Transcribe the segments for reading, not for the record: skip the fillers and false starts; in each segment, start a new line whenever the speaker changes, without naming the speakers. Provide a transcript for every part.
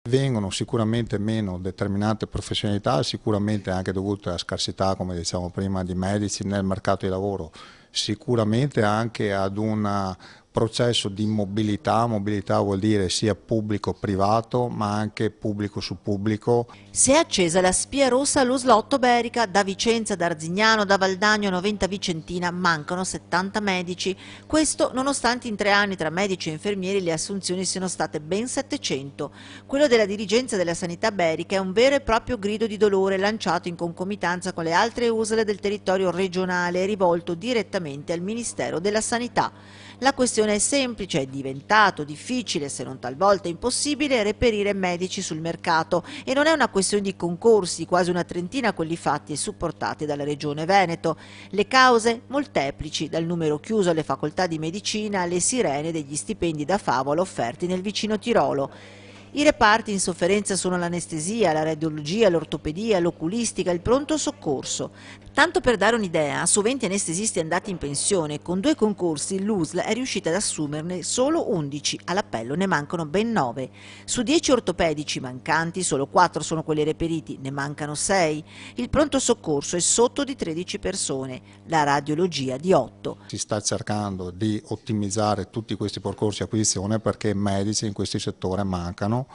Vengono sicuramente meno determinate professionalità, sicuramente anche dovute alla scarsità, come diciamo prima, di medici nel mercato di lavoro, sicuramente anche ad un processo di mobilità. Mobilità vuol dire sia pubblico-privato ma anche pubblico su pubblico.
Si è accesa la spia rossa allo slotto Berica, da Vicenza, da Arzignano, da Valdagno a Noventa Vicentina mancano 70 medici. Questo nonostante in 3 anni tra medici e infermieri le assunzioni siano state ben 700. Quello della dirigenza della sanità berica è un vero e proprio grido di dolore lanciato in concomitanza con le altre USL del territorio regionale e rivolto direttamente al Ministero della Sanità. La questione è semplice: è diventato difficile, se non talvolta impossibile, reperire medici sul mercato e non è una questione di concorsi, quasi una trentina quelli fatti e supportati dalla Regione Veneto. Le cause? Molteplici, dal numero chiuso alle facoltà di medicina alle sirene degli stipendi da favola offerti nel vicino Tirolo. I reparti in sofferenza sono l'anestesia, la radiologia, l'ortopedia, l'oculistica, il pronto soccorso. Tanto per dare un'idea, su 20 anestesisti andati in pensione, con 2 concorsi l'USL è riuscita ad assumerne solo 11, all'appello ne mancano ben 9. Su 10 ortopedici mancanti, solo 4 sono quelli reperiti, ne mancano 6. Il pronto soccorso è sotto di 13 persone, la radiologia di 8.
Si sta cercando di ottimizzare tutti questi percorsi di acquisizione perché medici in questi settori mancano.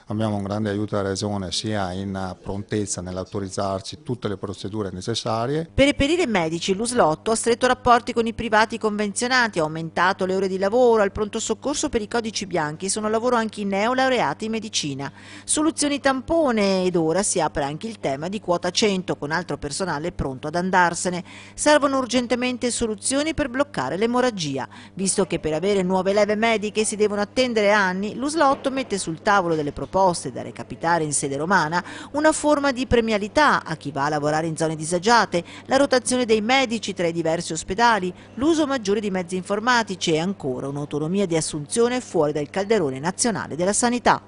Abbiamo un grande aiuto dalla Regione sia in prontezza nell'autorizzarci tutte le procedure necessarie.
Per reperire medici, l'USL ha stretto rapporti con i privati convenzionati, ha aumentato le ore di lavoro, al pronto soccorso per i codici bianchi sono al lavoro anche i neolaureati in medicina. Soluzioni tampone, ed ora si apre anche il tema di quota 100 con altro personale pronto ad andarsene. Servono urgentemente soluzioni per bloccare l'emorragia. Visto che per avere nuove leve mediche si devono attendere anni, l'USL mette sul tavolo delle proposte da recapitare in sede romana una forma di premialità a chi va a lavorare in zone disagiate, la rotazione dei medici tra i diversi ospedali, l'uso maggiore di mezzi informatici e ancora un'autonomia di assunzione fuori dal calderone nazionale della sanità.